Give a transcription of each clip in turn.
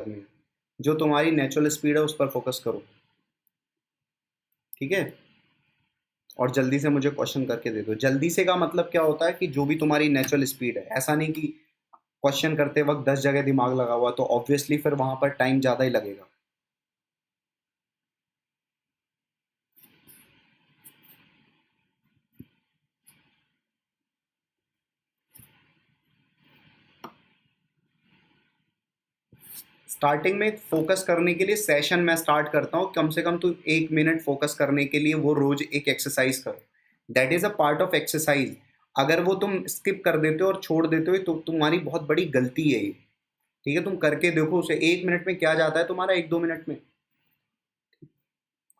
करनी है, जो तुम्हारी नेचुरल स्पीड है उस पर फोकस करो, ठीक है। और जल्दी से मुझे क्वेश्चन करके दे दो। जल्दी से का मतलब क्या होता है कि जो भी तुम्हारी नेचुरल स्पीड है, ऐसा नहीं कि क्वेश्चन करते वक्त 10 जगह दिमाग लगा हुआ तो ऑब्वियसली फिर वहां पर टाइम ज़्यादा ही लगेगा। स्टार्टिंग में फोकस करने के लिए सेशन मैं स्टार्ट करता हूँ, कम से कम तू 1 मिनट फोकस करने के लिए वो रोज एक एक्सरसाइज करो। That is a part of exercise. अगर वो तुम स्किप कर देते हो और छोड़ देते हो तो तुम्हारी बहुत बड़ी गलती है ये, ठीक है। तुम करके देखो उसे, 1 मिनट में क्या जाता है तुम्हारा 1-2 मिनट में।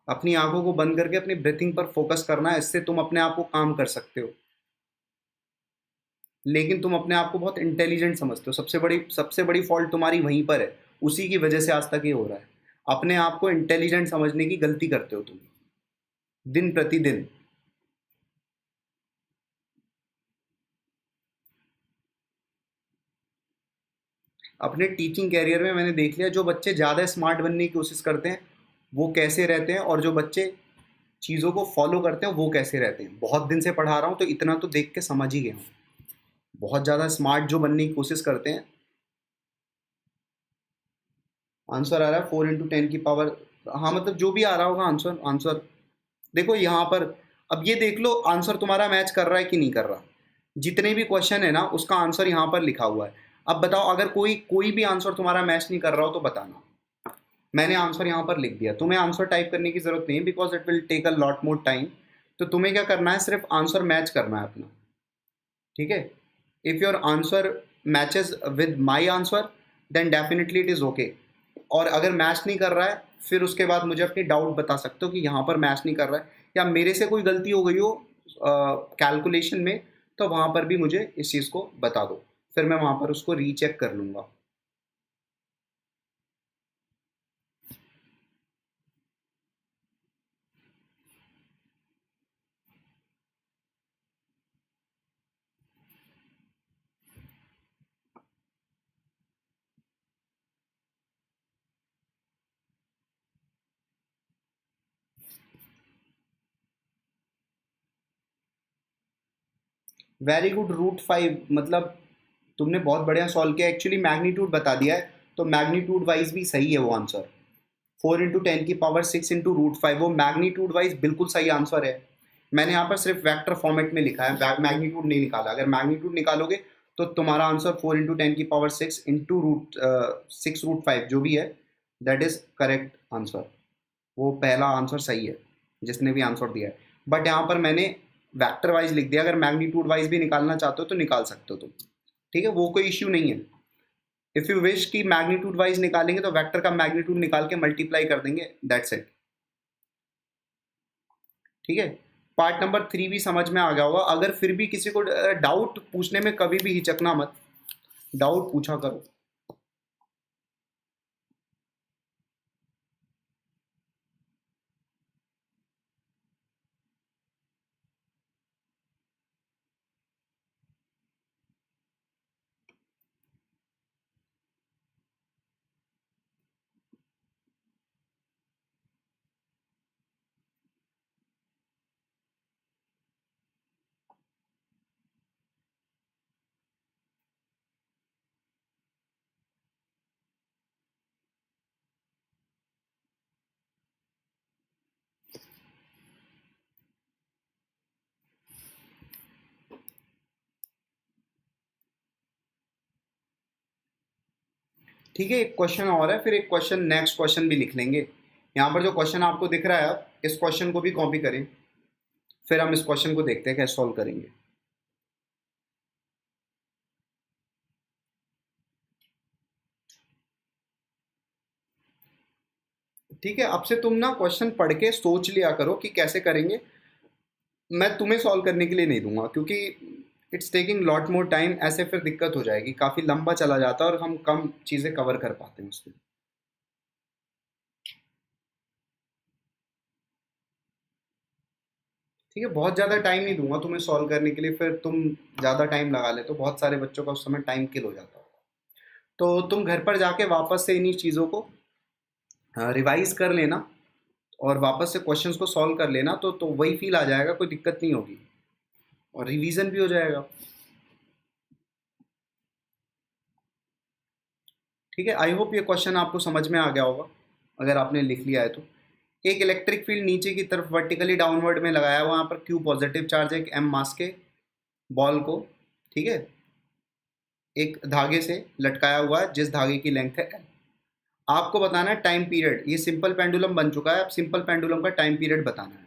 अपनी आंखों को बंद करके अपनी ब्रीथिंग पर फोकस करना है, इससे तुम अपने आप को काम कर सकते हो। लेकिन तुम अपने आप को बहुत इंटेलिजेंट समझते हो, सबसे बड़ी फॉल्ट तुम्हारी वहीं पर है। उसी की वजह से आज तक ये हो रहा है। अपने आप को इंटेलिजेंट समझने की गलती करते हो तुम, दिन प्रतिदिन। अपने टीचिंग कैरियर में मैंने देख लिया, जो बच्चे ज़्यादा स्मार्ट बनने की कोशिश करते हैं वो कैसे रहते हैं, और जो बच्चे चीज़ों को फॉलो करते हैं वो कैसे रहते हैं। बहुत दिन से पढ़ा रहा हूँ तो इतना तो देख के समझ ही गया हूँ। बहुत ज़्यादा स्मार्ट जो बनने की कोशिश करते हैं, आंसर आ रहा है 4 × 10⁻। हाँ मतलब जो भी आ रहा होगा आंसर, देखो यहाँ पर। अब ये देख लो आंसर तुम्हारा मैच कर रहा है कि नहीं कर रहा। जितने भी क्वेश्चन है ना उसका आंसर यहाँ पर लिखा हुआ है। अब बताओ, अगर कोई कोई भी आंसर तुम्हारा मैच नहीं कर रहा हो तो बताना। मैंने आंसर यहाँ पर लिख दिया, तुम्हें आंसर टाइप करने की जरूरत नहीं है, because it will take a lot more time. तो तुम्हें क्या करना है, सिर्फ आंसर मैच करना है अपना, ठीक है। If your answer matches with my answer then definitely it is okay. और अगर मैच नहीं कर रहा है फिर उसके बाद मुझे अपनी डाउट बता सकते हो कि यहाँ पर मैच नहीं कर रहा है या मेरे से कोई गलती हो गई हो कैलकुलेशन में, तो वहाँ पर भी मुझे इस चीज़ को बता दो, फिर मैं वहाँ पर उसको रीचेक कर लूँगा। Very good. √5 मतलब तुमने बहुत बढ़िया सॉल्व किया। एक्चुअली मैग्नीट्यूड बता दिया है तो मैग्नीट्यूड वाइज भी सही है वो आंसर। 4 × 10⁻⁶ वो मैग्नीट्यूड वाइज बिल्कुल सही आंसर है। मैंने यहाँ पर सिर्फ वेक्टर फॉर्मेट में लिखा है, मैग्नीट्यूड नहीं निकाला। अगर मैग्नीट्यूड निकालोगे तो तुम्हारा आंसर 4 × 10⁻⁶ इंटू √6 √5 जो भी है, दैट इज करेक्ट आंसर। वो पहला आंसर सही है जिसने भी आंसर दिया है। बट यहाँ पर मैंने वेक्टर वाइज लिख दिया, अगर मैग्नीट्यूड वाइज भी निकालना चाहते हो तो निकाल सकते हो तुम, ठीक है। वो कोई इश्यू नहीं है। इफ यू विश कि मैग्नीट्यूड वाइज निकालेंगे तो वेक्टर का मैग्नीट्यूड निकाल के मल्टीप्लाई कर देंगे, दैट्स इट, ठीक है। पार्ट नंबर 3 भी समझ में आ गया होगा। अगर फिर भी किसी को डाउट पूछने में कभी भी हिचकना मत, डाउट पूछा करो। ठीक है, एक क्वेश्चन और है, फिर एक क्वेश्चन, नेक्स्ट क्वेश्चन भी लिख लेंगे। यहाँ पर जो क्वेश्चन आपको दिख रहा है इस क्वेश्चन को भी कॉपी करें, फिर हम इस क्वेश्चन को देखते हैं कैसे सॉल्व करेंगे। ठीक है, अब से तुम ना क्वेश्चन पढ़ के सोच लिया करो कि कैसे करेंगे। मैं तुम्हें सॉल्व करने के लिए नहीं दूंगा क्योंकि it's taking lot more time, ऐसे फिर दिक्कत हो जाएगी, काफ़ी लंबा चला जाता है और हम कम चीज़ें कवर कर पाते हैं उसमें। ठीक है, बहुत ज़्यादा टाइम नहीं दूंगा तुम्हें सॉल्व करने के लिए, फिर तुम ज़्यादा टाइम लगा ले तो बहुत सारे बच्चों का उस समय टाइम किल हो जाता है। तो तुम घर पर जाके वापस से इन्हीं चीज़ों को रिवाइज कर लेना और वापस से क्वेश्चंस को सॉल्व कर लेना, तो वही फील आ जाएगा, कोई दिक्कत नहीं होगी और रिवीजन भी हो जाएगा। ठीक है, आई होप ये क्वेश्चन आपको समझ में आ गया होगा अगर आपने लिख लिया है तो। एक इलेक्ट्रिक फील्ड नीचे की तरफ वर्टिकली डाउनवर्ड में लगाया हुआ, यहाँ पर क्यू पॉजिटिव चार्ज है एक एम मास के बॉल को, ठीक है, एक धागे से लटकाया हुआ है जिस धागे की लेंथ है एल। आपको बताना है टाइम पीरियड, ये सिंपल पेंडुलम बन चुका है, अब सिंपल पेंडुलम का टाइम पीरियड बताना है।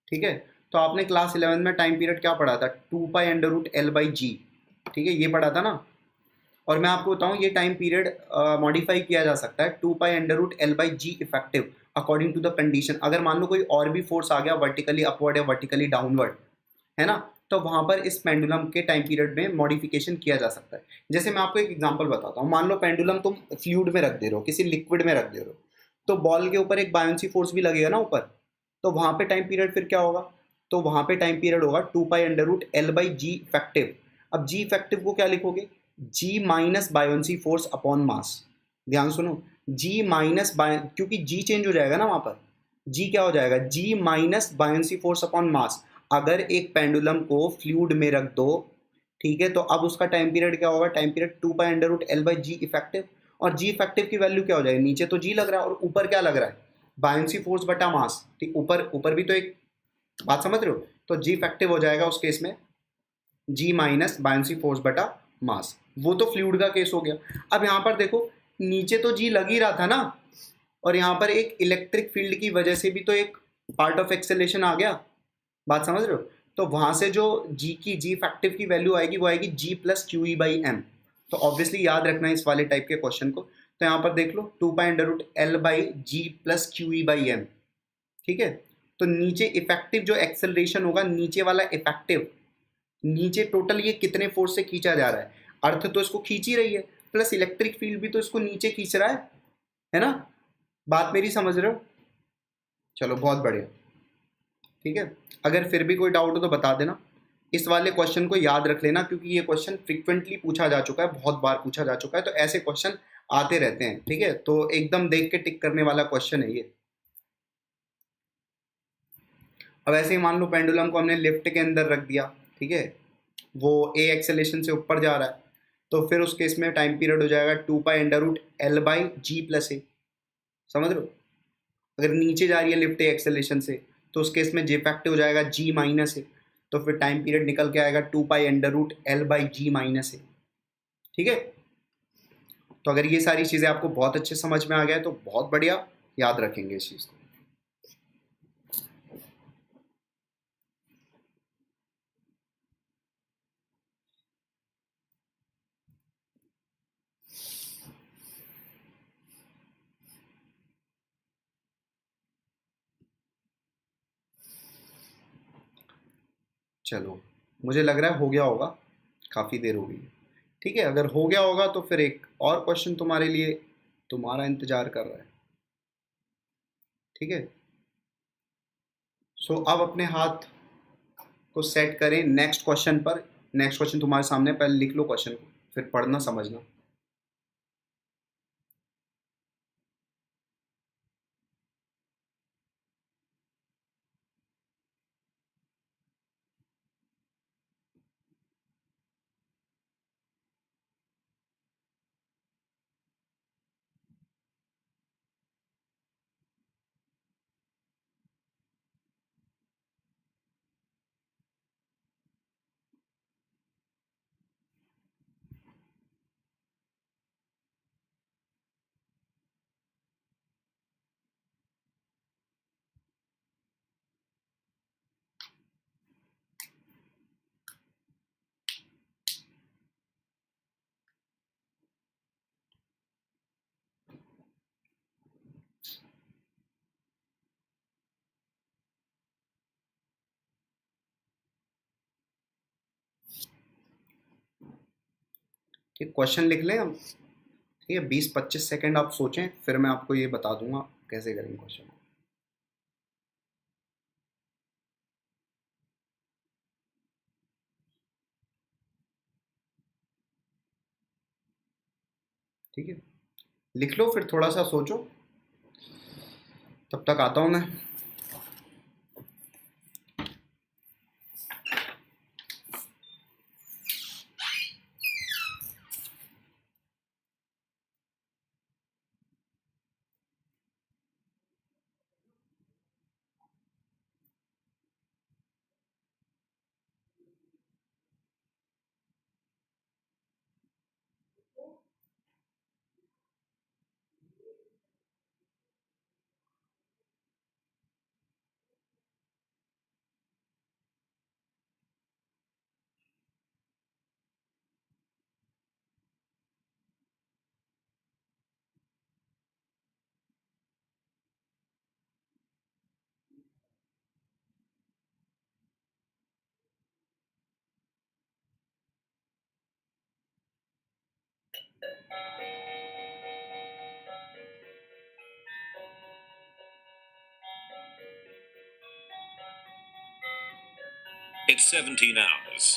ठीक है, तो आपने क्लास 11 में टाइम पीरियड क्या पढ़ा था, 2 pi under root l by g, ठीक है, ये पढ़ा था ना। और मैं आपको बताऊं ये टाइम पीरियड मॉडिफाई किया जा सकता है, 2 pi under root l by g effective according to the condition. अगर मान लो कोई और भी फोर्स आ गया वर्टिकली अपवर्ड या वर्टिकली डाउनवर्ड, है ना, तो वहां पर इस पेंडुलम के टाइम पीरियड में मॉडिफिकेशन किया जा सकता है। जैसे मैं आपको एक एग्जांपल बताता हूँ, मान लो पेंडुलम तुम फ्लूइड में रख दे रहे हो, किसी लिक्विड में रख दे रहे हो, तो बॉल के ऊपर एक बायोंसी फोर्स भी लगेगा ना ऊपर, तो वहां पे टाइम पीरियड फिर क्या होगा, तो वहां पे टाइम पीरियड होगा 2 pi under root l by g effective. अब जी इफेक्टिव को क्या लिखोगे, g minus buoyancy force upon mass. ध्यान सुनो, जी माइनस क्योंकि जी चेंज हो जाएगा ना वहां पर, जी क्या हो जाएगा, जी माइनस बायोंसी फोर्स अपॉन मास। अगर एक पेंडुलम को फ्लूइड में रख दो, ठीक है, तो अब उसका टाइम पीरियड क्या होगा, time period 2 pi under root l by g effective. और जी इफेक्टिव की वैल्यू क्या हो जाएगी, नीचे तो जी लग रहा है और ऊपर क्या लग रहा है, बायोंसी फोर्स बटा मास, ठीक, ऊपर ऊपर भी तो एक बात समझ रहे हो, तो जी इफेक्टिव हो जाएगा उस केस में जी माइनस बायोंसी फोर्स बटा मास। वो तो फ्लूइड का केस हो गया। अब यहाँ पर देखो, नीचे तो जी लग ही रहा था ना, और यहाँ पर एक इलेक्ट्रिक फील्ड की वजह से भी तो एक पार्ट ऑफ एक्सेलेरेशन आ गया, बात समझ रहे हो। तो वहां से जो जी फैक्टिव की वैल्यू आएगी वो आएगी g plus q E by m. तो ऑब्वियसली याद रखना है इस वाले टाइप के क्वेश्चन को। तो यहाँ पर देख लो 2 pi under root l by g plus q E by m, ठीक है। तो नीचे इफेक्टिव जो एक्सेलरेशन होगा, नीचे वाला इफेक्टिव, नीचे टोटल ये कितने फोर्स से खींचा जा रहा है, अर्थ तो इसको खींच ही रही है, प्लस इलेक्ट्रिक फील्ड भी तो इसको नीचे खींच रहा है ना, बात मेरी समझ रहे हो। चलो बहुत बढ़िया, ठीक है। अगर फिर भी कोई डाउट हो तो बता देना। इस वाले क्वेश्चन को याद रख लेना क्योंकि ये क्वेश्चन फ्रिक्वेंटली पूछा जा चुका है, बहुत बार पूछा जा चुका है, तो ऐसे क्वेश्चन आते रहते हैं, ठीक है। तो एकदम देख के टिक करने वाला क्वेश्चन है ये। अब ऐसे ही मान लो पेंडुलम को हमने लिफ्ट के अंदर रख दिया, ठीक है, वो ए एक्सेलेरेशन से ऊपर जा रहा है, तो फिर उस केस में टाइम पीरियड हो जाएगा 2 pi under root l by g plus a, समझ रहे हो। अगर नीचे जा रही है लिफ्ट ए एक्सेलेरेशन से, तो उस केस में जे फैक्टर हो जाएगा जी माइनस ए, तो फिर टाइम पीरियड निकल के आएगा 2 pi under root l by g minus a, ठीक है। तो अगर ये सारी चीज़ें आपको बहुत अच्छे समझ में आ गया है तो बहुत बढ़िया, याद रखेंगे इस चीज़ को। चलो, मुझे लग रहा है हो गया होगा, काफ़ी देर हो गई है, ठीक है। अगर हो गया होगा तो फिर एक और क्वेश्चन तुम्हारे लिए, तुम्हारा इंतजार कर रहा है, ठीक है। सो अब अपने हाथ को सेट करें नेक्स्ट क्वेश्चन पर। नेक्स्ट क्वेश्चन तुम्हारे सामने, पहले लिख लो क्वेश्चन को, फिर पढ़ना समझना। ठीक, क्वेश्चन लिख लें हम, ठीक है। 20-25 सेकंड आप सोचें, फिर मैं आपको ये बता दूंगा कैसे करेंगे क्वेश्चन। ठीक है, लिख लो, फिर थोड़ा सा सोचो, तब तक आता हूँ मैं। It's 17 hours.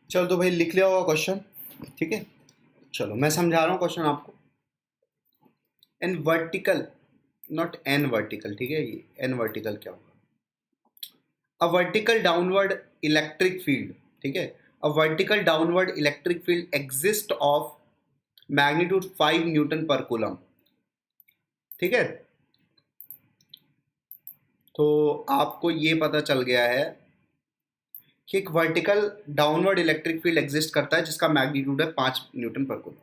चलो तो भाई लिख लिया होगा क्वेश्चन, ठीक है। चलो मैं समझा रहा हूँ क्वेश्चन आपको। An vertical, not an vertical, ठीक है, ये एन वर्टिकल क्या होगा? A vertical downward electric field, ठीक है, a vertical downward electric field exist of magnitude 5 newton per coulomb, ठीक है। तो आपको ये पता चल गया है कि एक vertical downward electric field exist करता है जिसका मैग्नीट्यूड है 5 newton per coulomb.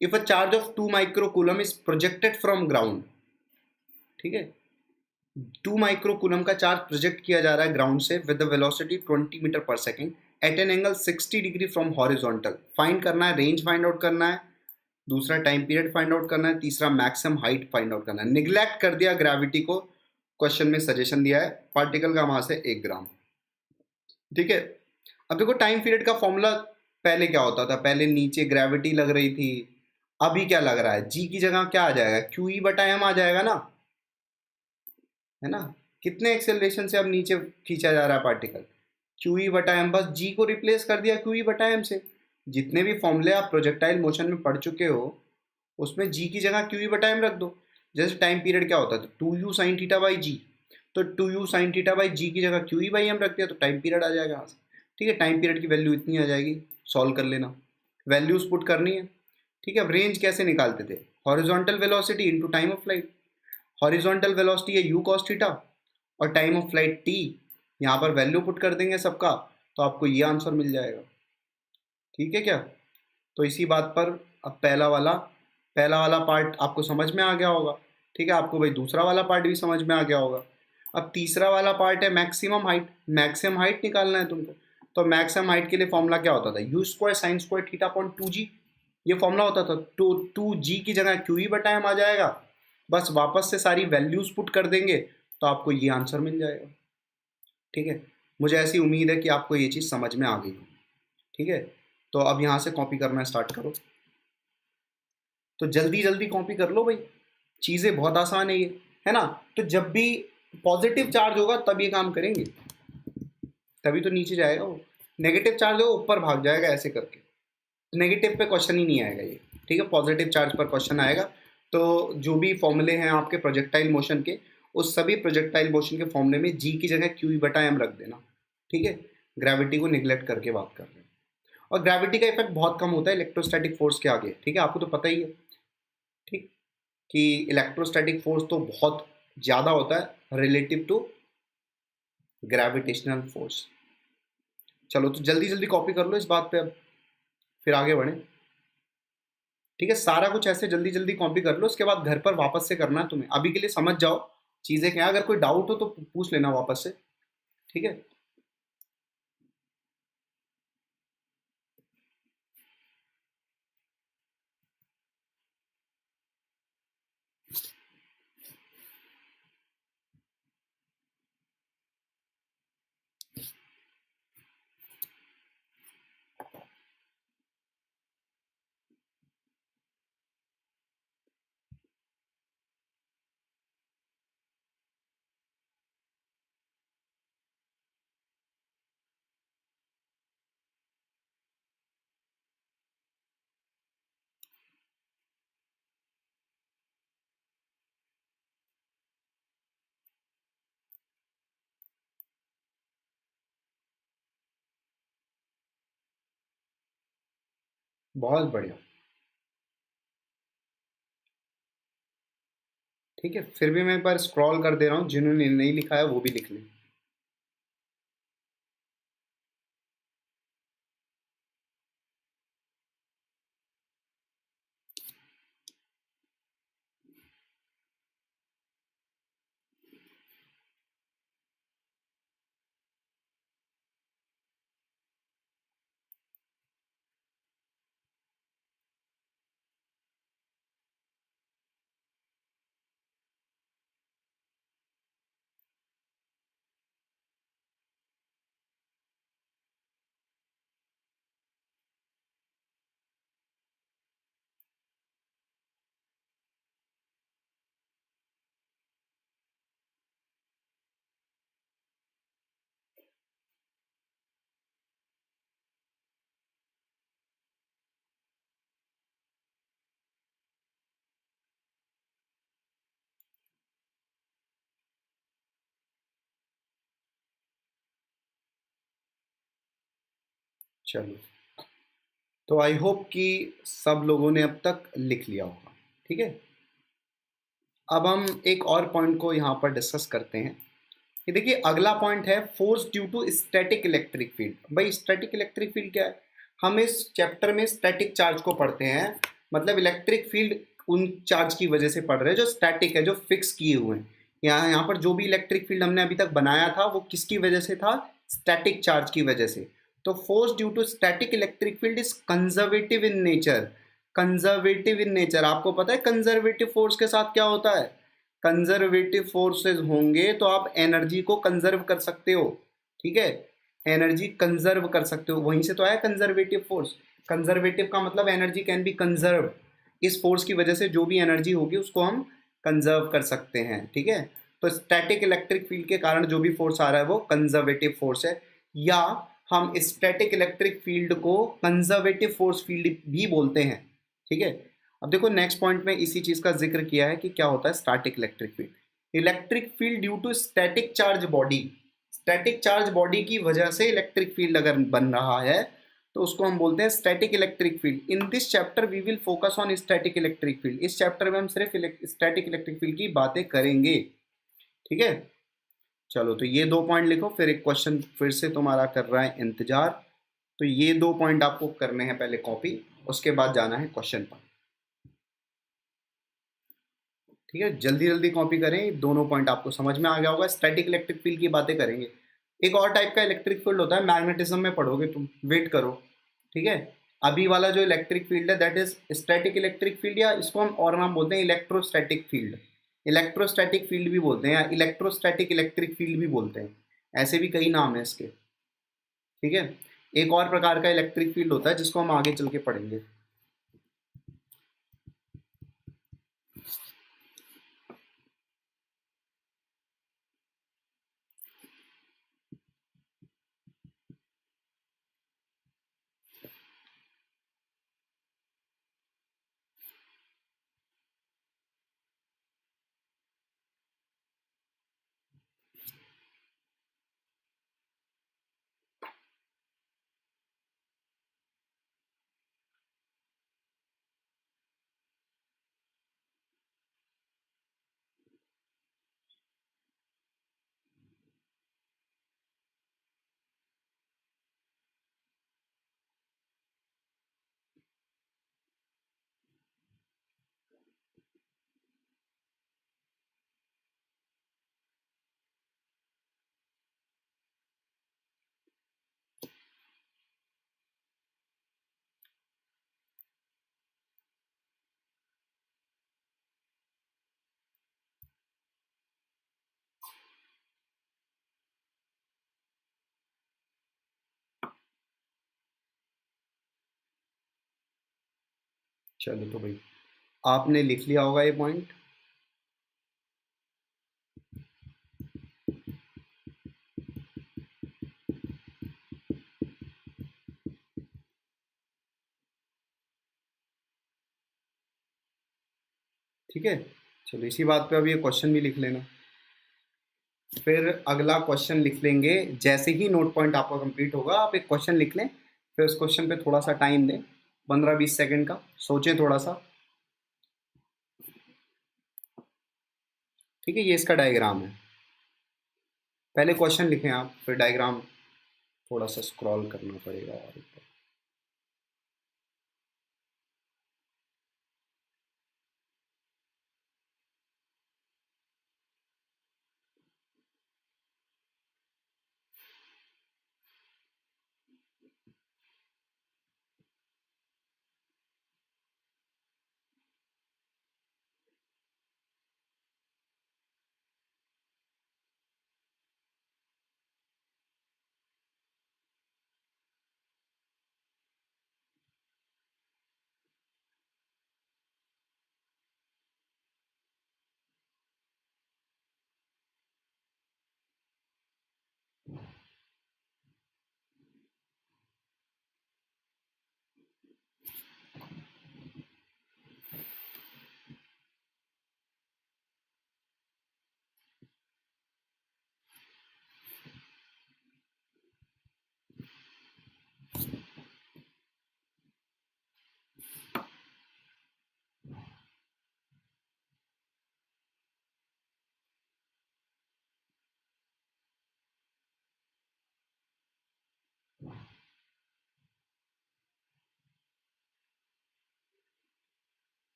If a charge of 2 micro coulomb is projected from ground, ठीक है, 2 माइक्रो कूलम का चार्ज प्रोजेक्ट किया जा रहा है ग्राउंड से with the velocity 20 metre per second at an angle 60 degree from horizontal. Find करना है, रेंज फाइंड आउट करना है, दूसरा टाइम पीरियड फाइंड आउट करना है, तीसरा मैक्सिमम हाइट फाइंड आउट करना है। निग्लेक्ट कर दिया ग्रेविटी को, क्वेश्चन में सजेशन दिया है पार्टिकल का मास है 1 ग्राम, ठीक है। अब देखो टाइम पीरियड का फॉर्मूला पहले क्या होता था, पहले नीचे ग्रेविटी लग रही थी, अभी क्या लग रहा है, जी की जगह क्या आ जाएगा, क्यू ई बटा एम आ जाएगा ना, है ना। कितने एक्सेलरेशन से अब नीचे खींचा जा रहा है पार्टिकल, क्यू ई बटा एम, बस जी को रिप्लेस कर दिया क्यू ई बटा एम से। जितने भी फॉर्मूले आप प्रोजेक्टाइल मोशन में पढ़ चुके हो उसमें जी की जगह क्यू ई बटा एम रख दो। जैसे टाइम पीरियड क्या होता था, 2u साइन थीटा बाई जी, तो 2u साइन थीटा बाई जी की जगह क्यू ई बाई एम रख दिया तो टाइम पीरियड आ जाएगा यहाँ से, ठीक है। टाइम पीरियड की वैल्यू इतनी आ जाएगी, सॉल्व कर लेना, वैल्यूज पुट करनी है, ठीक है। अब रेंज कैसे निकालते थे, horizontal velocity into time of flight. Horizontal velocity है यू कॉस थीटा और टाइम ऑफ फ्लाइट टी, यहाँ पर वैल्यू पुट कर देंगे सबका तो आपको ये आंसर मिल जाएगा, ठीक है क्या। तो इसी बात पर अब पहला वाला पार्ट आपको समझ में आ गया होगा, ठीक है। आपको भाई दूसरा वाला पार्ट भी समझ में आ गया होगा। अब तीसरा वाला पार्ट है मैक्सिमम हाइट, मैक्सिमम हाइट निकालना है तुमको। तो मैक्सिमम हाइट के लिए फॉर्मूला क्या होता था, you square sine square theta upon 2g, ये फॉर्मूला होता था। तो 2g की जगह क्यू ई बटा एम आ जाएगा, बस वापस से सारी वैल्यूज पुट कर देंगे तो आपको ये आंसर मिल जाएगा, ठीक है। मुझे ऐसी उम्मीद है कि आपको ये चीज़ समझ में आ गई हो, ठीक है। तो अब यहाँ से कॉपी करना स्टार्ट करो, तो जल्दी जल्दी कॉपी कर लो भाई, चीज़ें बहुत आसान है ये, है ना। तो जब भी पॉजिटिव चार्ज होगा तब ये काम करेंगे, तभी तो नीचे जाएगा वो। नेगेटिव चार्ज होगा ऊपर भाग जाएगा ऐसे करके, नेगेटिव पे क्वेश्चन ही नहीं आएगा ये, ठीक है। पॉजिटिव चार्ज पर क्वेश्चन आएगा। तो जो भी फॉर्मूले हैं आपके प्रोजेक्टाइल मोशन के उस सभी प्रोजेक्टाइल मोशन के फॉर्मूले में जी की जगह क्यू बटा एम रख देना, ठीक है। ग्रेविटी को निगलेक्ट करके बात कर रहे हैं, और ग्रेविटी का इफेक्ट बहुत कम होता है इलेक्ट्रोस्टैटिक फोर्स के आगे, ठीक है, आपको तो पता ही है, ठीक, कि इलेक्ट्रोस्टैटिक फोर्स तो बहुत ज़्यादा होता है रिलेटिव टू ग्रेविटेशनल फोर्स। चलो तो जल्दी जल्दी कॉपी कर लो इस बात पे, अब फिर आगे बढ़े, ठीक है। सारा कुछ ऐसे जल्दी जल्दी कॉपी कर लो, उसके बाद घर पर वापस से करना है तुम्हें। अभी के लिए समझ जाओ चीज़ें क्या है, अगर कोई डाउट हो तो पूछ लेना वापस से, ठीक है। बहुत बढ़िया, ठीक है। फिर भी मैं एक बार स्क्रॉल कर दे रहा हूँ, जिन्होंने नहीं लिखा है वो भी लिख लें। चलो, तो आई होप कि सब लोगों ने अब तक लिख लिया होगा, ठीक है। अब हम एक और पॉइंट को यहाँ पर डिस्कस करते हैं। ये देखिए, अगला पॉइंट है force due to static electric field. भाई स्टैटिक इलेक्ट्रिक फील्ड क्या है? हम इस चैप्टर में स्टैटिक चार्ज को पढ़ते हैं, मतलब इलेक्ट्रिक फील्ड उन चार्ज की वजह से पढ़ रहे हैं जो स्टैटिक है, जो फिक्स किए हुए हैं। यहाँ पर जो भी इलेक्ट्रिक फील्ड हमने अभी तक बनाया था वो किसकी वजह से था? स्टैटिक चार्ज की वजह से। तो force due to static electric field is conservative in nature. Conservative in nature, आपको पता है कंजर्वेटिव फोर्स के साथ क्या होता है? कंजर्वेटिव फोर्सेस होंगे तो आप एनर्जी को कंजर्व कर सकते हो, ठीक है। एनर्जी कंजर्व कर सकते हो, वहीं से तो आया कंजर्वेटिव फोर्स। कंजर्वेटिव का मतलब एनर्जी कैन बी कंजर्व। इस फोर्स की वजह से जो भी एनर्जी होगी उसको हम कंजर्व कर सकते हैं, ठीक है। तो स्टैटिक इलेक्ट्रिक फील्ड के कारण जो भी फोर्स आ रहा है वो कंजर्वेटिव फोर्स है, या हम स्टैटिक इलेक्ट्रिक फील्ड को कंजर्वेटिव फोर्स फील्ड भी बोलते हैं, ठीक है। अब देखो नेक्स्ट पॉइंट में इसी चीज का जिक्र किया है कि क्या होता है static electric field. Electric field due to static charge body. Static charge body की वजह से इलेक्ट्रिक फील्ड अगर बन रहा है तो उसको हम बोलते हैं static electric field. In this chapter we will focus on static electric field. इस चैप्टर में हम सिर्फ स्टैटिक इलेक्ट्रिक फील्ड की बातें करेंगे, ठीक है। चलो तो ये दो पॉइंट लिखो, फिर एक क्वेश्चन फिर से तुम्हारा कर रहा है इंतजार। तो ये दो पॉइंट आपको करने हैं पहले कॉपी, उसके बाद जाना है क्वेश्चन पर, ठीक है। जल्दी जल्दी कॉपी करें, दोनों पॉइंट आपको समझ में आ गया होगा। स्टैटिक इलेक्ट्रिक फील्ड की बातें करेंगे। एक और टाइप का इलेक्ट्रिक फील्ड होता है, मैग्नेटिज्म में पढ़ोगे तुम, वेट करो, ठीक है। अभी वाला जो इलेक्ट्रिक फील्ड है that is static electric field, या इसको हम और नाम बोलते हैं इलेक्ट्रोस्टैटिक फील्ड। इलेक्ट्रोस्टैटिक फील्ड भी बोलते हैं, या इलेक्ट्रोस्टैटिक इलेक्ट्रिक फील्ड भी बोलते हैं, ऐसे भी कई नाम है इसके, ठीक है। एक और प्रकार का इलेक्ट्रिक फील्ड होता है जिसको हम आगे चल के पढ़ेंगे। चलो तो भाई आपने लिख लिया होगा ये पॉइंट। ठीक है, चलो इसी बात पे अब ये क्वेश्चन भी लिख लेना। फिर अगला क्वेश्चन लिख लेंगे जैसे ही नोट पॉइंट आपका कंप्लीट होगा, आप एक क्वेश्चन लिख लें, फिर उस क्वेश्चन पे थोड़ा सा टाइम दें, 15-20 सेकंड का, सोचें थोड़ा सा। ठीक है, ये इसका डायग्राम है। पहले क्वेश्चन लिखें आप, फिर डायग्राम थोड़ा सा स्क्रॉल करना पड़ेगा और ऊपर।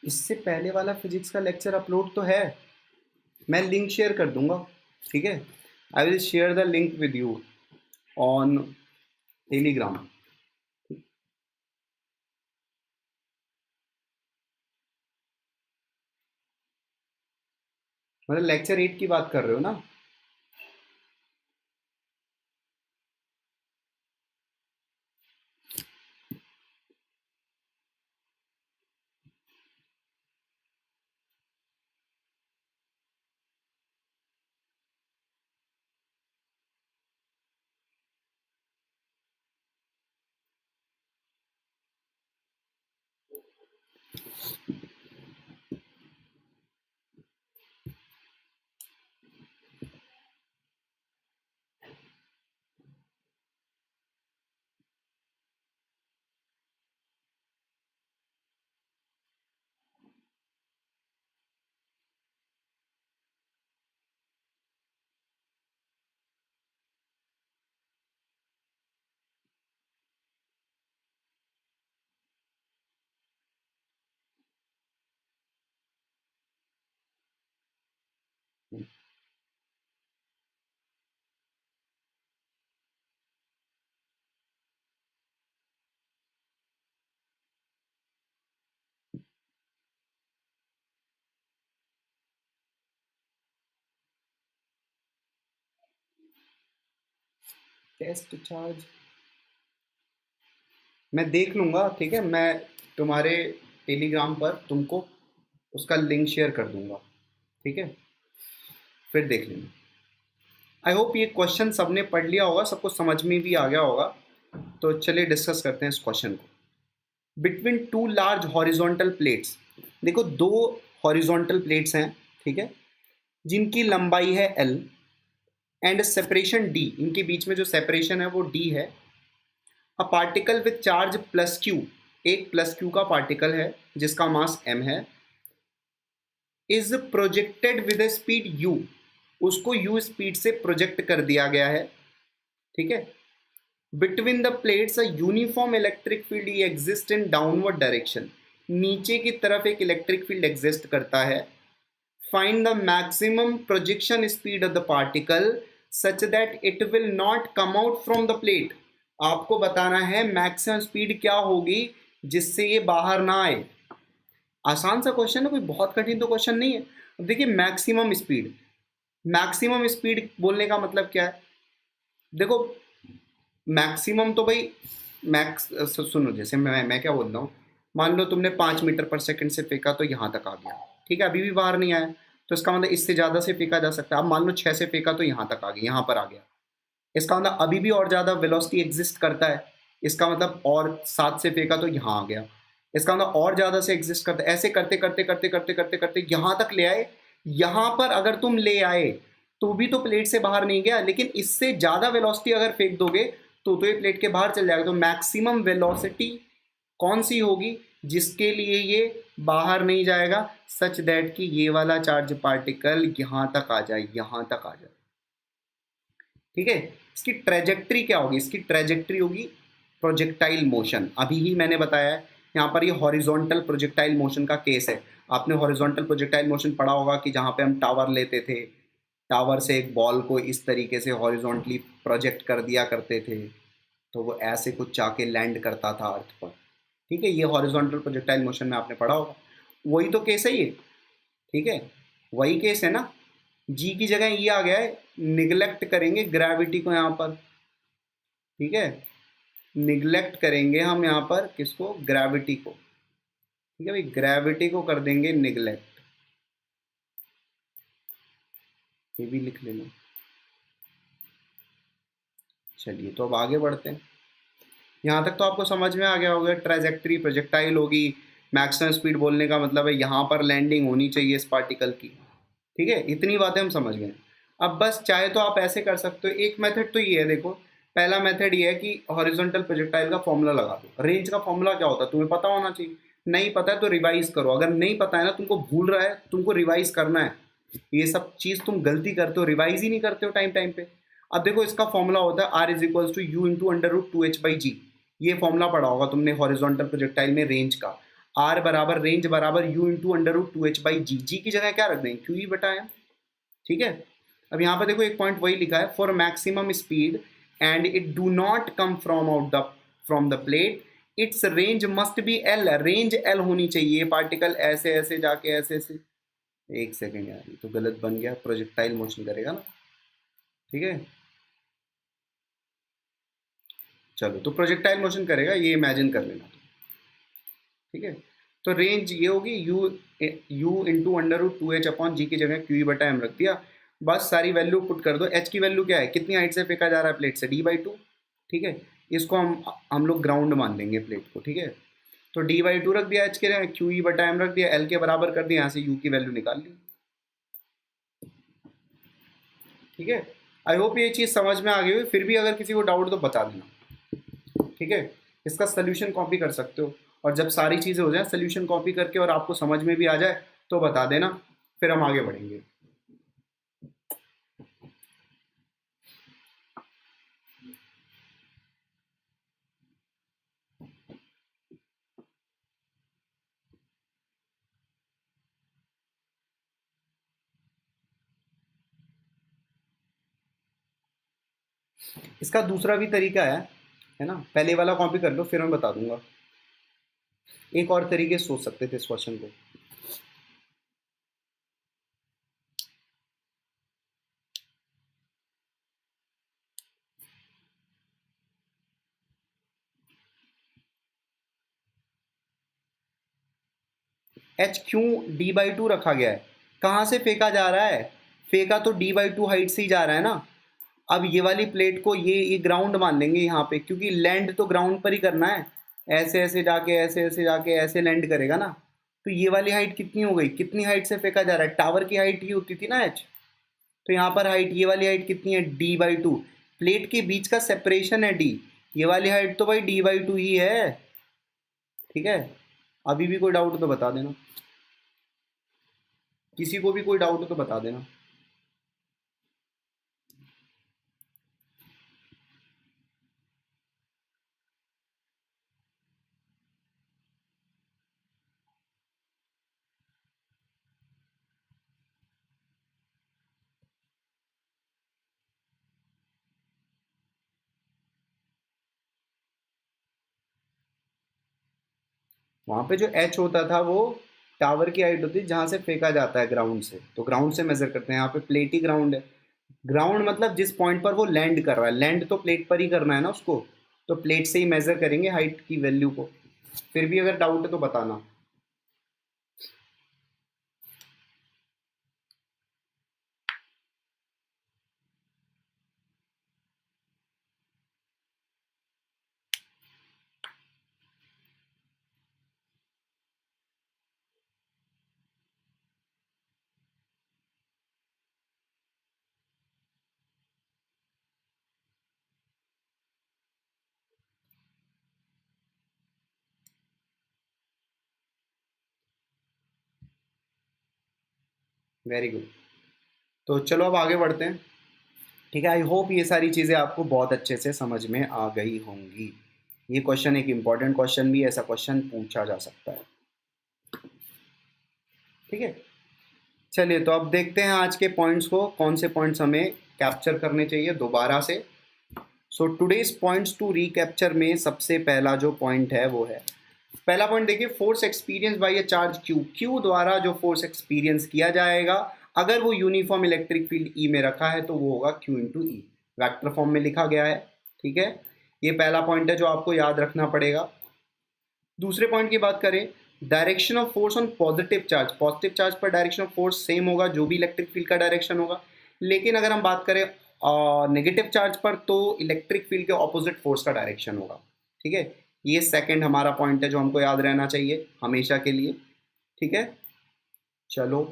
इससे पहले वाला फिजिक्स का लेक्चर अपलोड तो है, मैं लिंक शेयर कर दूंगा। ठीक है, I will share the link with you on Telegram. मतलब लेक्चर 8 की बात कर रहे हो ना? टेस्ट चार्ज मैं देख लूँगा, ठीक है, मैं तुम्हारे टेलीग्राम पर तुमको उसका लिंक शेयर कर दूँगा, ठीक है, फिर देख लेना। आई होप ये क्वेश्चन सबने पढ़ लिया होगा, सबको समझ में भी आ गया होगा। तो चलिए डिस्कस करते हैं इस क्वेश्चन को। Between two large horizontal plates, देखो दो हॉरिजॉन्टल प्लेट्स हैं, ठीक है, जिनकी लंबाई है L एंड सेपरेशन D, इनके बीच में जो सेपरेशन है वो D है। A particle with charge plus Q, एक प्लस Q का पार्टिकल है जिसका मास m है, is projected with speed u, उसको u स्पीड से प्रोजेक्ट कर दिया गया है, ठीक है। Between the plates a uniform electric field exist in downward direction, नीचे की तरफ एक इलेक्ट्रिक फील्ड एग्जिस्ट करता है। Find the maximum projection speed of the particle such that it will not come out from the plate, आपको बताना है maximum speed क्या होगी जिससे ये बाहर ना आए। आसान सा क्वेश्चन है, कोई बहुत कठिन तो क्वेश्चन नहीं है। अब देखिए मैक्सिमम स्पीड, मैक्सिमम स्पीड बोलने का मतलब क्या है, देखो मैक्सिमम तो भाई मैक्स सुनो, जैसे मैं क्या बोल रहा हूँ, मान लो तुमने 5 मीटर पर सेकंड से फेंका तो यहाँ तक आ गया, ठीक है, अभी भी बाहर नहीं आया, तो इसका मतलब इससे ज़्यादा से फेंका जा सकता है। अब मान लो 6 से फेंका तो यहाँ तक आ गया, यहाँ पर आ गया, इसका मतलब अभी भी और ज़्यादा वेलोसिटी एग्जिस्ट करता है, इसका मतलब और 7 से फेंका तो यहाँ आ गया, इसका मतलब और ज़्यादा से एग्जिस्ट करता है। ऐसे करते करते करते करते करते करते यहाँ तक ले आए। यहाँ पर अगर तुम ले आए तो भी तो प्लेट से बाहर नहीं गया, लेकिन इससे ज़्यादा वेलोसिटी अगर फेंक दोगे तो ये प्लेट के बाहर चल जाएगा। तो मैक्सिमम वेलोसिटी कौन सी होगी जिसके लिए ये बाहर नहीं जाएगा, सच दैट कि ये वाला चार्ज पार्टिकल यहाँ तक आ जाए, यहाँ तक आ जाए, ठीक है। इसकी ट्रेजेक्ट्री क्या होगी, इसकी ट्रेजेक्ट्री होगी प्रोजेक्टाइल मोशन। अभी ही मैंने बताया है, यहाँ पर ये हॉरिजॉन्टल प्रोजेक्टाइल मोशन का केस है। आपने हॉरिजॉन्टल प्रोजेक्टाइल मोशन पढ़ा होगा कि जहाँ पे हम टावर लेते थे, टावर से एक बॉल को इस तरीके से हॉरिजॉन्टली प्रोजेक्ट कर दिया करते थे, तो वो ऐसे कुछ जाके लैंड करता था अर्थ पर, ठीक है, ये हॉरिजॉन्टल प्रोजेक्टाइल मोशन में आपने पढ़ा होगा। वही तो केस है ये, ठीक है, वही केस है ना। जी की जगह ये आ गया है, निगलेक्ट करेंगे ग्रेविटी को यहाँ पर, ठीक है, निगलेक्ट करेंगे हम यहाँ पर किसको, ग्रेविटी को, ठीक है भाई, ग्रेविटी को कर देंगे निगलेक्ट, ये भी लिख लेना। चलिए तो अब आगे बढ़ते हैं। यहाँ तक तो आपको समझ में आ गया होगा, ट्रेजेक्ट्री प्रोजेक्टाइल होगी, मैक्सिमम स्पीड बोलने का मतलब है यहाँ पर लैंडिंग होनी चाहिए इस पार्टिकल की, ठीक है, इतनी बातें हम समझ गए। अब बस चाहे तो आप ऐसे कर सकते हो, एक मेथड तो ये है, देखो पहला मेथड ये है कि हॉरिजॉन्टल प्रोजेक्टाइल का फॉर्मूला लगा दो। रेंज का फॉर्मूला क्या होता है तुम्हें पता होना चाहिए, नहीं पता है तो रिवाइज करो, अगर नहीं पता है ना, तुमको भूल रहा है, तुमको रिवाइज करना है। ये सब चीज़ तुम गलती करते हो, रिवाइज ही नहीं करते हो टाइम टाइम पे। अब देखो इसका फॉर्मूला होता है are is equals to you into under root 2h/g, ये फॉर्मूला पढ़ा होगा तुमने हॉरिजॉन्टल प्रोजेक्टाइल में रेंज का। आर बराबर रेंज बराबर you into under root 2h/g, जी की जगह क्या रख देंगे, क्यू ही बटा है, ठीक है। अब यहाँ पर देखो एक पॉइंट वही लिखा है, for maximum speed and it do not come from out the from the plate, it's range must be L, range L होनी चाहिए, पार्टिकल ऐसे ऐसे जाके ऐसे ऐसे, एक सेकेंड यार ये तो गलत बन गया, प्रोजेक्टाइल मोशन करेगा ना, ठीक है, चलो तो प्रोजेक्टाइल मोशन करेगा, ये इमेजिन कर लेना, ठीक है। तो रेंज ये होगी you into under root 2h/g की जगह क्यू बटा एम रख दिया, बस सारी वैल्यू पुट कर दो। एच की वैल्यू क्या है, कितनी हाइट से फेंका जा रहा है प्लेट से, d/2, ठीक है, इसको हम लोग ग्राउंड मान लेंगे प्लेट को, ठीक है। तो d/2 रख दिया एच के जगह, क्यू ई बटा एम रख दिया, एल के बराबर कर दिया, यहाँ से यू की वैल्यू निकाल ली, ठीक है। आई होप ये चीज़ समझ में आ गई हुई, फिर भी अगर किसी को डाउट तो बता देना, ठीक है। इसका सोल्यूशन कॉपी कर सकते हो, और जब सारी चीज़ें हो जाए सोल्यूशन कॉपी करके और आपको समझ में भी आ जाए तो बता देना, फिर हम आगे बढ़ेंगे। इसका दूसरा भी तरीका है ना, पहले वाला कॉपी कर लो फिर मैं बता दूंगा। एक और तरीके से सोच सकते थे इस क्वेश्चन को, एच क्यों d/2 रखा गया है? कहाँ से फेंका जा रहा है? फेंका तो d/2 हाइट से ही जा रहा है ना। अब ये वाली प्लेट को ये ग्राउंड मान लेंगे यहाँ पे, क्योंकि लैंड तो ग्राउंड पर ही करना है। ऐसे ऐसे जाके ऐसे ऐसे जाके ऐसे लैंड करेगा ना। तो ये वाली हाइट कितनी हो गई? कितनी हाइट से फेंका जा रहा है? टावर की हाइट ही होती थी ना एच। तो यहाँ पर हाइट, ये वाली हाइट कितनी है? d/2। प्लेट के बीच का सेपरेशन है d। ये वाली हाइट तो भाई d/2 ही है। ठीक है, अभी भी कोई डाउट हो तो बता देना, किसी को भी कोई डाउट हो तो बता देना। वहां पे जो एच होता था वो टावर की हाइट होती है जहां से फेंका जाता है ग्राउंड से, तो ग्राउंड से मेजर करते हैं। यहाँ पे प्लेट ही ग्राउंड है। ग्राउंड मतलब जिस पॉइंट पर वो लैंड कर रहा है, लैंड तो प्लेट पर ही करना है ना उसको, तो प्लेट से ही मेजर करेंगे हाइट की वैल्यू को। फिर भी अगर डाउट है तो बताना। Very good. तो चलो अब आगे बढ़ते हैं। ठीक है, आई होप ये सारी चीज़ें आपको बहुत अच्छे से समझ में आ गई होंगी। ये क्वेश्चन एक इम्पॉर्टेंट क्वेश्चन भी है, ऐसा क्वेश्चन पूछा जा सकता है। ठीक है, चलिए तो अब देखते हैं आज के पॉइंट्स को, कौन से पॉइंट्स हमें कैप्चर करने चाहिए दोबारा से। सो टुडेज पॉइंट्स टू रीकैप्चर में सबसे पहला जो पॉइंट है वो है, पहला पॉइंट देखिए, force experience by a charge Q. Q द्वारा जो फोर्स एक्सपीरियंस किया जाएगा, अगर वो यूनिफॉर्म इलेक्ट्रिक फील्ड ई में रखा है तो वो होगा क्यू इंटू ई, वैक्टर फॉर्म में लिखा गया है। ठीक है, ये पहला पॉइंट है जो आपको याद रखना पड़ेगा। दूसरे पॉइंट की बात करें, direction of force on positive charge. Positive charge पर डायरेक्शन ऑफ फोर्स सेम होगा जो भी इलेक्ट्रिक फील्ड का डायरेक्शन होगा, लेकिन अगर हम बात करें नेगेटिव चार्ज पर तो इलेक्ट्रिक फील्ड के ऑपोजिट फोर्स का डायरेक्शन होगा। ठीक है, ये सेकंड हमारा पॉइंट है जो हमको याद रहना चाहिए हमेशा के लिए। ठीक है, चलो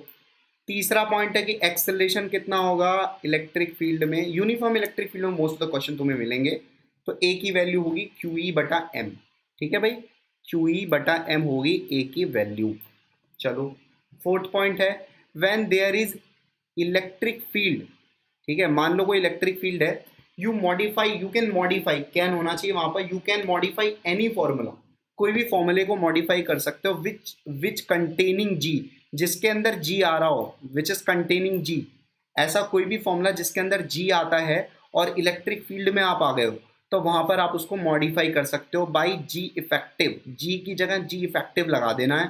तीसरा पॉइंट है कि एक्सेलरेशन कितना होगा इलेक्ट्रिक फील्ड में, यूनिफॉर्म इलेक्ट्रिक फील्ड में मोस्ट ऑफ द क्वेश्चन तुम्हें मिलेंगे, तो ए की वैल्यू होगी क्यू ई बटा एम। ठीक है भाई, क्यू ई बटा एम होगी ए की वैल्यू। चलो फोर्थ पॉइंट है, when there is electric field. ठीक है, मान लो कोई इलेक्ट्रिक फील्ड है, you modify, you can modify, can होना चाहिए वहां पर, you can modify any formula, कोई भी फॉर्मूले को मॉडिफाई कर सकते हो विच कंटेनिंग जी, जिसके अंदर जी आ रहा हो, विच इज कंटेनिंग जी। ऐसा कोई भी फॉर्मूला जिसके अंदर जी आता है और इलेक्ट्रिक फील्ड में आप आ गए हो, तो वहां पर आप उसको मॉडिफाई कर सकते हो बाई जी इफेक्टिव। जी की जगह जी इफेक्टिव लगा देना है।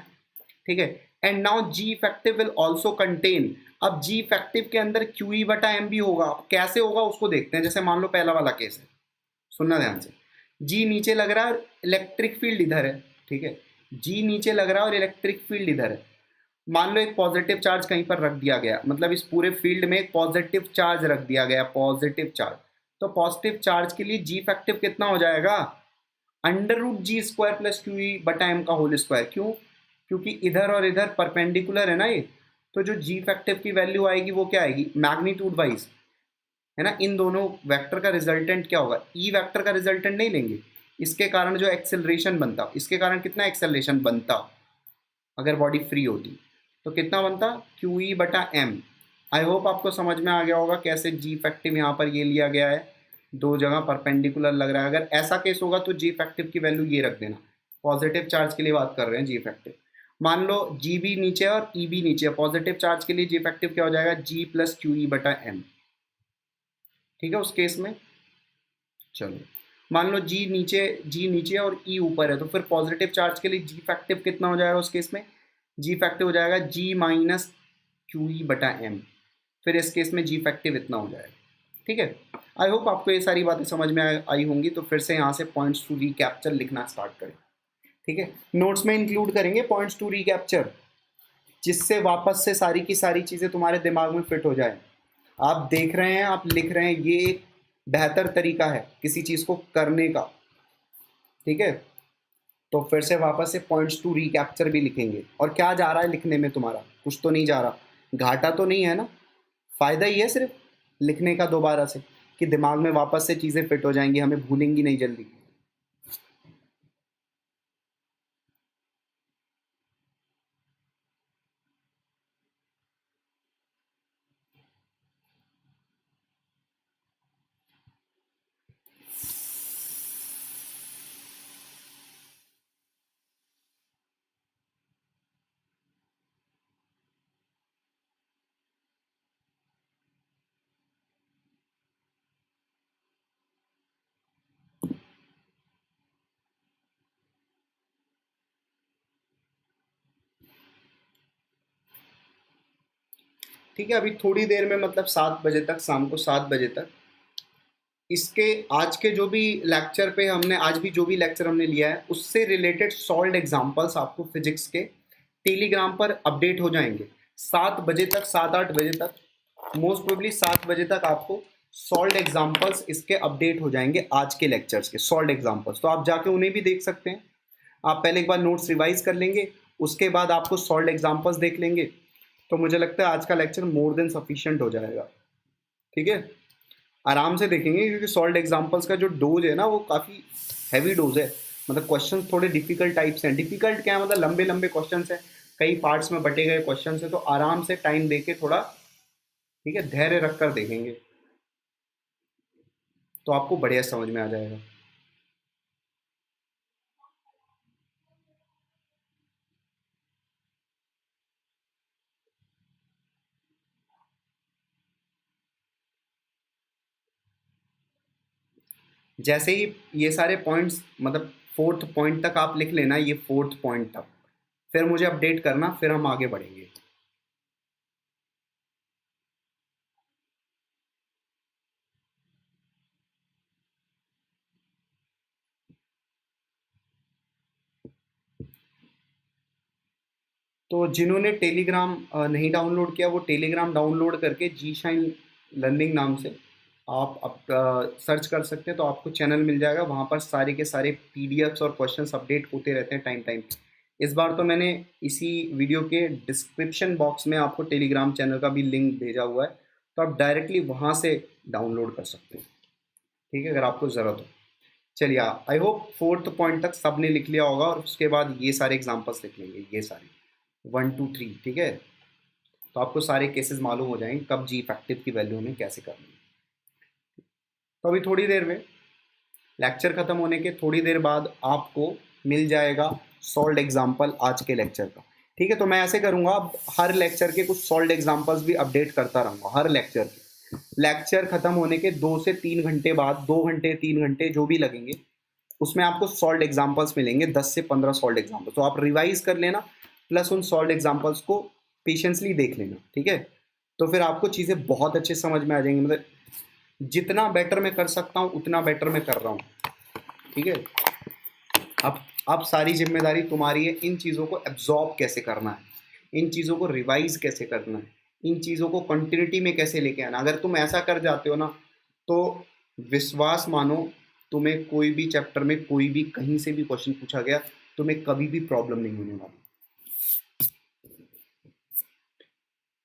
ठीक है, and now g effective will also contain, अब जी इफेक्टिव के अंदर क्यू ई बटा एम भी होगा। कैसे होगा उसको देखते हैं। जैसे मान लो पहला वाला केस है, सुनना ध्यान से, जी नीचे लग रहा है और इलेक्ट्रिक फील्ड इधर है। ठीक है, जी नीचे लग रहा है और इलेक्ट्रिक फील्ड इधर है। मान लो एक पॉजिटिव चार्ज कहीं पर रख दिया गया, मतलब इस पूरे फील्ड में एक पॉजिटिव चार्ज रख दिया गया, पॉजिटिव चार्ज। तो पॉजिटिव चार्ज के लिए जी इफेक्टिव कितना हो जाएगा? अंडर रूट जी स्क्वायर प्लस क्यू ई बटा एम का होल स्क्वायर। क्यों? क्योंकि इधर और इधर परपेंडिकुलर है ना ये, तो जो जी इफेक्टिव की वैल्यू आएगी वो क्या आएगी? मैग्नीट्यूड वाइज है ना। इन दोनों वेक्टर का रिजल्टेंट क्या होगा? ई वेक्टर का रिजल्टेंट नहीं लेंगे, इसके कारण जो एक्सेलरेशन बनता, इसके कारण कितना एक्सेलरेशन बनता अगर बॉडी फ्री होती, तो कितना बनता? क्यू ई बटा एम। आई होप आपको समझ में आ गया होगा कैसे जी इफेक्टिव यहाँ पर ये लिया गया है, दो जगह परपेंडिकुलर लग रहा है। अगर ऐसा केस होगा तो जी इफेक्टिव की वैल्यू ये रख देना, पॉजिटिव चार्ज के लिए बात कर रहे हैं जी इफेक्टिव। मान लो जी भी नीचे और ई भी नीचे, पॉजिटिव चार्ज के लिए जी इफेक्टिव क्या हो जाएगा? जी प्लस क्यू ई बटा एम। ठीक है, उस केस में चलो मान लो जी नीचे और ई ऊपर है, तो फिर पॉजिटिव चार्ज के लिए जी इफेक्टिव कितना हो जाएगा उस केस में? जी इफेक्टिव हो जाएगा जी माइनस क्यू ई बटा एम। फिर इस केस में जी इफेक्टिव इतना हो जाएगा। ठीक है, आई होप आपको ये सारी बातें समझ में आई होंगी। तो फिर से यहाँ से पॉइंट्स टू रीकैप्चर लिखना स्टार्ट करें। ठीक है, नोट्स में इंक्लूड करेंगे पॉइंट्स टू रीकैप्चर। जिससे वापस से सारी की सारी चीज़ें तुम्हारे दिमाग में फिट हो जाए। आप देख रहे हैं, आप लिख रहे हैं, ये एक बेहतर तरीका है किसी चीज़ को करने का। ठीक है, तो फिर से वापस से पॉइंट्स टू रिकैप्चर भी लिखेंगे। और क्या जा रहा है लिखने में तुम्हारा? कुछ तो नहीं जा रहा, घाटा तो नहीं है ना, फ़ायदा ही है सिर्फ लिखने का दोबारा से, कि दिमाग में वापस से चीज़ें फिट हो जाएंगी, हमें भूलेंगी नहीं जल्दी। ठीक है, अभी थोड़ी देर में, मतलब 7 बजे तक, शाम को 7 बजे तक, इसके आज के जो भी लेक्चर पे हमने, आज भी जो भी लेक्चर हमने लिया है उससे रिलेटेड सॉल्व्ड एग्जांपल्स आपको फिजिक्स के टेलीग्राम पर अपडेट हो जाएंगे 7 बजे तक, 7-8 बजे तक, मोस्ट प्रोबेबली 7 बजे तक आपको सॉल्व्ड एग्जांपल्स इसके अपडेट हो जाएंगे, आज के लेक्चर्स के सॉल्व्ड एग्जांपल्स। तो आप जाके उन्हें भी देख सकते हैं। आप पहले एक बार नोट्स रिवाइज कर लेंगे, उसके बाद आपको सॉल्व्ड एग्जांपल्स देख लेंगे, तो मुझे लगता है आज का लेक्चर मोर देन सफिशिएंट हो जाएगा। ठीक है, आराम से देखेंगे, क्योंकि सॉल्व्ड एग्जांपल्स का जो डोज है ना वो काफ़ी हैवी डोज है। मतलब क्वेश्चन थोड़े डिफिकल्ट टाइप्स हैं। डिफिकल्ट क्या है, मतलब लंबे लंबे क्वेश्चन हैं, कई पार्ट्स में बटे गए क्वेश्चन हैं, तो आराम से टाइम दे के थोड़ा, ठीक है, धैर्य रख कर देखेंगे तो आपको बढ़िया समझ में आ जाएगा। जैसे ही ये सारे पॉइंट्स, मतलब फोर्थ पॉइंट तक आप लिख लेना, ये फोर्थ पॉइंट तक, फिर मुझे अपडेट करना, फिर हम आगे बढ़ेंगे। तो जिन्होंने टेलीग्राम नहीं डाउनलोड किया, वो टेलीग्राम डाउनलोड करके जी शाइन लर्निंग नाम से आप सर्च कर सकते हैं, तो आपको चैनल मिल जाएगा। वहाँ पर सारे के सारे पीडीएफ्स और क्वेश्चंस अपडेट होते रहते हैं टाइम टाइम। इस बार तो मैंने इसी वीडियो के डिस्क्रिप्शन बॉक्स में आपको टेलीग्राम चैनल का भी लिंक भेजा हुआ है, तो आप डायरेक्टली वहाँ से डाउनलोड कर सकते हैं। ठीक है, अगर आपको ज़रूरत हो। चलिए, आई होप फोर्थ पॉइंट तक सब ने लिख लिया होगा, और उसके बाद ये सारे एग्जाम्पल्स लिख लेंगे, ये सारे 1 2 3। ठीक है, तो आपको सारे केसेस मालूम हो जाएंगे कब जी इफेक्टिव की वैल्यू हमें कैसे करनी है। तो अभी थोड़ी देर में, लेक्चर ख़त्म होने के थोड़ी देर बाद आपको मिल जाएगा सॉल्व्ड एग्जाम्पल आज के लेक्चर का। ठीक है, तो मैं ऐसे करूँगा, अब हर लेक्चर के कुछ सॉल्व्ड एग्जाम्पल्स भी अपडेट करता रहूँगा हर लेक्चर के। लेक्चर ख़त्म होने के 2 से 3 घंटे बाद, 2 घंटे 3 घंटे जो भी लगेंगे, उसमें आपको सॉल्व्ड एग्जाम्पल्स मिलेंगे, 10 से 15 सॉल्व्ड एग्जाम्पल्स। तो आप रिवाइज कर लेना, प्लस उन सॉल्व्ड एग्जाम्पल्स को पेशेंसली देख लेना। ठीक है, तो फिर आपको चीज़ें बहुत अच्छे समझ में आ जाएंगी। मतलब जितना बेटर मैं कर सकता हूँ उतना बेटर मैं कर रहा हूँ। ठीक है, अब सारी जिम्मेदारी तुम्हारी है, इन चीज़ों को एब्जॉर्ब कैसे करना है, इन चीज़ों को रिवाइज कैसे करना है, इन चीज़ों को कंटिन्यूटी में कैसे लेके आना। अगर तुम ऐसा कर जाते हो ना, तो विश्वास मानो, तुम्हें कोई भी चैप्टर में कोई भी कहीं से भी क्वेश्चन पूछा गया, तुम्हें कभी भी प्रॉब्लम नहीं होने वाली।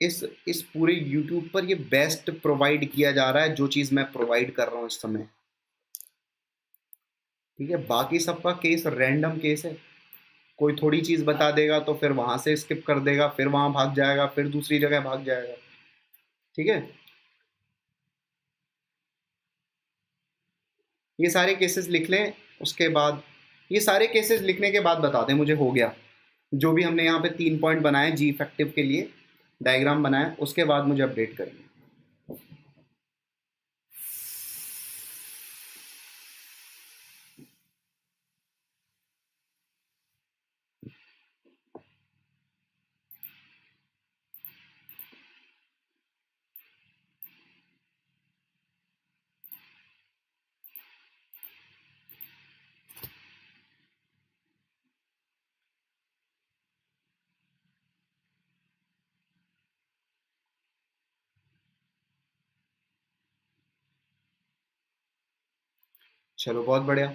इस पूरे यूट्यूब पर ये बेस्ट प्रोवाइड किया जा रहा है, जो चीज़ मैं प्रोवाइड कर रहा हूँ इस समय। ठीक है, बाकी सबका केस रैंडम केस है। कोई थोड़ी चीज़ बता देगा तो फिर वहाँ से स्किप कर देगा, फिर वहाँ भाग जाएगा, फिर दूसरी जगह भाग जाएगा। ठीक है, ये सारे केसेस लिख लें, उसके बाद ये सारे केसेस लिखने के बाद बता दें मुझे हो गया। जो भी हमने यहाँ पे 3 पॉइंट बनाए जी इफेक्टिव के लिए, डायग्राम बनाया, उसके बाद मुझे अपडेट करेंगे। चलो बहुत बढ़िया।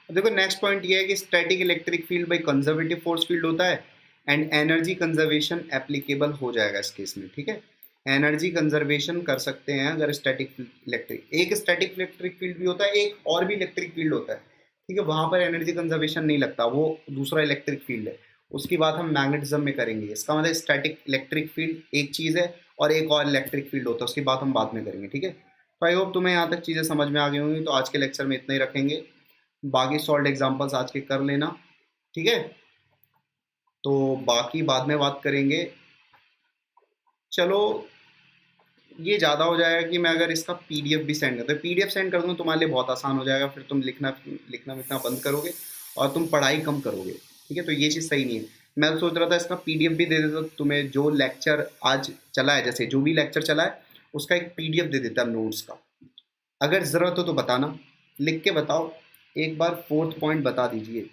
अब देखो नेक्स्ट पॉइंट ये है कि static electric field by conservative force field होता है एंड एनर्जी कंजर्वेशन एप्लीकेबल हो जाएगा इस केस में, ठीक है। एनर्जी कंजर्वेशन कर सकते हैं अगर स्टैटिक इलेक्ट्रिक, एक स्टैटिक इलेक्ट्रिक फील्ड भी होता है, एक और भी इलेक्ट्रिक फील्ड होता है, ठीक है, वहां पर एनर्जी कंजर्वेशन नहीं लगता, वो दूसरा इलेक्ट्रिक फील्ड है, उसकी बात हम मैग्नेटिज्म में करेंगे। इसका मतलब स्टैटिक इलेक्ट्रिक फील्ड एक चीज़ है और एक और इलेक्ट्रिक फील्ड होता है, उसकी बात हम बाद में करेंगे, ठीक है। तो आई होप तुम्हें यहाँ तक चीज़ें समझ में आ गई होंगी। तो आज के लेक्चर में इतना ही रखेंगे, बाकी सॉल्व एग्जाम्पल्स आज के कर लेना, ठीक है। तो बाकी बाद में बात करेंगे। चलो ये ज़्यादा हो जाएगा कि मैं अगर इसका पीडीएफ भी सेंड कर दूँ, पीडीएफ सेंड कर दूँ तुम्हारे लिए बहुत आसान हो जाएगा, फिर तुम लिखना लिखना बंद करोगे और तुम पढ़ाई कम करोगे, ठीक है। तो ये चीज़ सही नहीं है। मैं सोच रहा था इसका पीडीएफ भी दे देता तुम्हें, जो लेक्चर आज चला है, जैसे जो भी लेक्चर चला है उसका एक पीडीएफ दे देता नोट्स का। अगर ज़रूरत हो तो बताना, लिख के बताओ। एक बार फोर्थ पॉइंट बता दीजिए।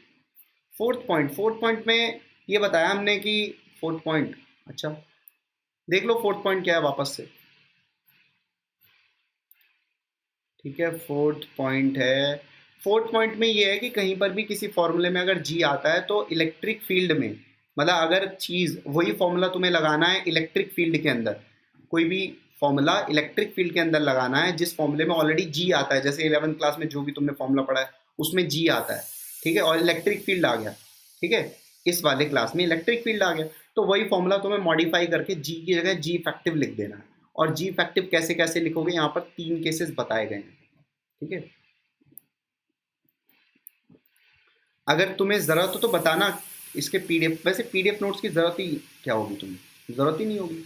फोर्थ पॉइंट में ये बताया हमने कि फोर्थ पॉइंट, अच्छा देख लो फोर्थ पॉइंट क्या है वापस से, ठीक है। फोर्थ पॉइंट है, फोर्थ पॉइंट में ये है कि कहीं पर भी किसी फॉर्मूले में अगर जी आता है तो इलेक्ट्रिक फील्ड में, मतलब अगर चीज़ वही फॉर्मूला तुम्हें लगाना है इलेक्ट्रिक फील्ड के अंदर, कोई भी फॉर्मूला इलेक्ट्रिक फील्ड के अंदर लगाना है जिस फॉर्मूले में ऑलरेडी जी आता है, जैसे 11th क्लास में जो भी तुमने फॉर्मूला पढ़ा है उसमें जी आता है, ठीक है, और इलेक्ट्रिक फील्ड आ गया, ठीक है, इस वाले क्लास में इलेक्ट्रिक फील्ड आ गया, तो वही फॉर्मूला तुम्हें मॉडिफाई करके जी की जगह जी इफेक्टिव लिख देना है। और जी इफेक्टिव कैसे कैसे लिखोगे, यहाँ पर 3 केसेस बताए गए हैं, ठीक है। अगर तुम्हें ज़रूरत हो तो बताना इसके पीडीएफ, वैसे पीडीएफ नोट्स की ज़रूरत ही क्या होगी, तुम्हें ज़रूरत ही नहीं होगी।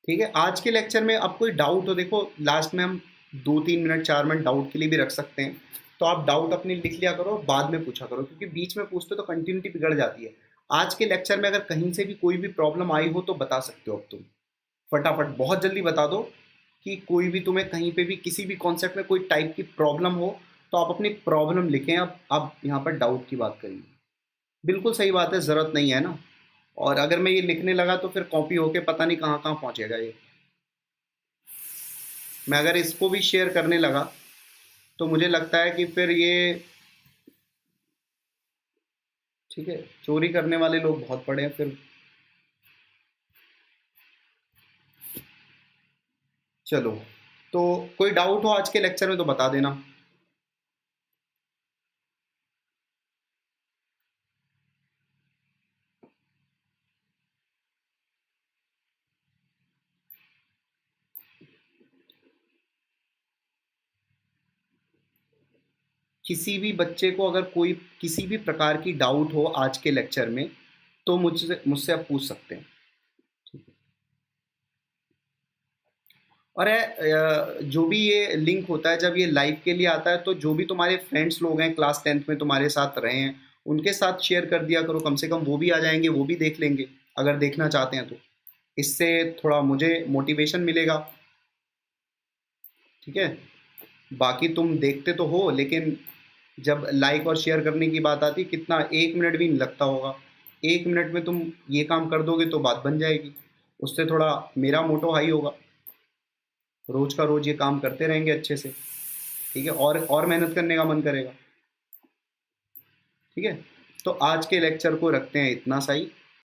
ठीक है, आज के लेक्चर में अब कोई डाउट हो, देखो लास्ट में हम 2-3 मिनट 4 मिनट डाउट के लिए भी रख सकते हैं, तो आप डाउट अपने लिख लिया करो, बाद में पूछा करो, क्योंकि बीच में पूछते तो कंटिन्यूटी बिगड़ जाती है। आज के लेक्चर में अगर कहीं से भी कोई भी प्रॉब्लम आई हो तो बता सकते हो अब तुम, फटाफट बहुत जल्दी बता दो कि कोई भी तुम्हें कहीं पे भी किसी भी कॉन्सेप्ट में कोई टाइप की प्रॉब्लम हो तो आप अपनी प्रॉब्लम लिखें। अब यहाँ पर डाउट की बात करिए, बिल्कुल सही बात है, ज़रूरत नहीं है ना। और अगर मैं ये लिखने लगा तो फिर कॉपी होके पता नहीं कहाँ कहाँ पहुँचेगा ये। मैं अगर इसको भी शेयर करने लगा तो मुझे लगता है कि फिर ये, ठीक है, चोरी करने वाले लोग बहुत पड़े हैं फिर। चलो, तो कोई डाउट हो आज के लेक्चर में तो बता देना। किसी भी बच्चे को अगर कोई किसी भी प्रकार की डाउट हो आज के लेक्चर में तो मुझसे मुझसे आप पूछ सकते हैं, ठीक है। और जो भी ये लिंक होता है जब ये लाइव के लिए आता है तो जो भी तुम्हारे फ्रेंड्स लोग हैं क्लास 10th में तुम्हारे साथ रहे हैं उनके साथ शेयर कर दिया करो, कम से कम वो भी आ जाएंगे, वो भी देख लेंगे अगर देखना चाहते हैं तो। इससे थोड़ा मुझे मोटिवेशन मिलेगा, ठीक है। बाकी तुम देखते तो हो लेकिन जब लाइक और शेयर करने की बात आती है कितना 1 मिनट भी नहीं लगता होगा, 1 मिनट में तुम ये काम कर दोगे तो बात बन जाएगी। उससे थोड़ा मेरा मोटो हाई होगा, रोज का रोज ये काम करते रहेंगे अच्छे से, ठीक है, और मेहनत करने का मन करेगा, ठीक है। तो आज के लेक्चर को रखते हैं इतना सही।